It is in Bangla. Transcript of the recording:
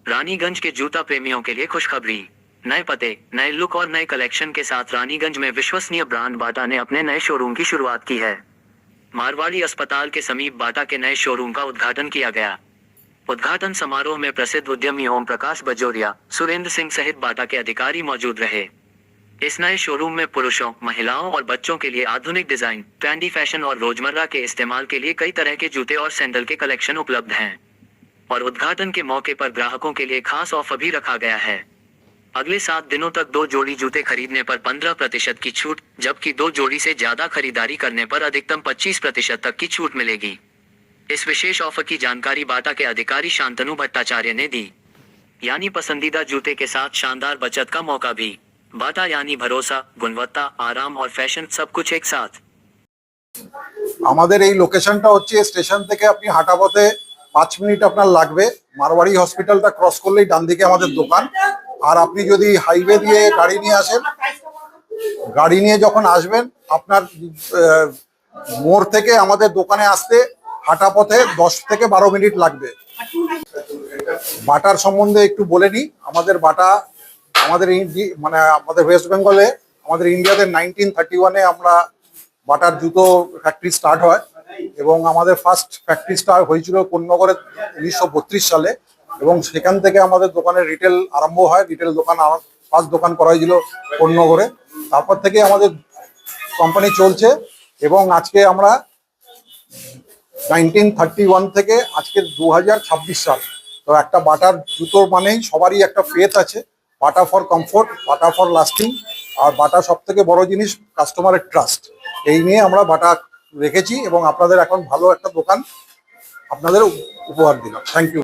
रानीगंज के जूता प्रेमियों के लिए खुशखबरी। नए पते, नए लुक और नए कलेक्शन के साथ रानीगंज में विश्वसनीय ब्रांड बाटा ने अपने नए शोरूम की शुरुआत की है। मारवाड़ी अस्पताल के समीप बाटा के नए शोरूम का उद्घाटन किया गया। उद्घाटन समारोह में प्रसिद्ध उद्यमी ओम प्रकाश बजोरिया, सुरेंद्र सिंह सहित बाटा के अधिकारी मौजूद रहे। इस नए शोरूम में पुरुषों, महिलाओं और बच्चों के लिए आधुनिक डिजाइन, ट्रेंडी फैशन और रोजमर्रा के इस्तेमाल के लिए कई तरह के जूते और सैंडल के कलेक्शन उपलब्ध हैं। और उद्घाटन के मौके पर ग्राहकों के लिए खास ऑफर भी रखा गया है। अगले 7 दिनों तक 2 जोड़ी जूते खरीदने पर 15% की छूट, जबकि 2 जोड़ी से ज्यादा खरीदारी करने पर अधिकतम 25% तक की छूट मिलेगी। इस विशेष ऑफर की जानकारी बाटा के अधिकारी शांतनु भट्टाचार्य ने दी। यानी पसंदीदा जूते के साथ शानदार बचत का मौका भी। बाटा यानी भरोसा, गुणवत्ता, आराम और फैशन सब कुछ एक साथ। আমাদের এই লোকেশনটা হচ্ছে স্টেশন থেকে আপনি হাঁটা পথে 5 মিনিট আপনার লাগবে। মারওয়াড়ি হসপিটালটা ক্রস করলেই ডান দিকে আমাদের দোকান। আর আপনি যদি হাইওয়ে দিয়ে গাড়ি নিয়ে আসেন, গাড়ি নিয়ে যখন আসবেন আপনার মোড় থেকে আমাদের দোকানে আসতে হাঁটা পথে 10 থেকে 12 মিনিট লাগবে। বাটার সম্বন্ধে একটু বলে নিই। আমাদের বাটা আমাদের ওয়েস্ট বেঙ্গলে, আমাদের ইন্ডিয়াতে 1931-এ আমরা বাটার জুতো ফ্যাক্টরি স্টার্ট হয় এবং আমাদের ফার্স্ট ফ্যাক্টরি স্টার্ট হয়েছিল কোন্নগরে 1932 সালে এবং সেখান থেকে আমাদের দোকানের রিটেল আরম্ভ হয়। রিটেল দোকান ফার্স্ট দোকান করা হয়েছিল কোন্নগরে। তারপর থেকে আমাদের কোম্পানি চলছে এবং আজকে আমরা 1931 থেকে আজকে 2026 সাল। তো একটা বাটার জুতোর মানেই সবারই একটা ফেথ আছে। Bata for comfort, Bata for lasting, আর বাটা সব থেকে বড় জিনিস কাস্টমারের ট্রাস্ট। এই নিয়ে আমরা বাটা রেখেছি এবং আপনাদের এখন ভালো একটা দোকান আপনাদের উপহার দিলাম। Thank you.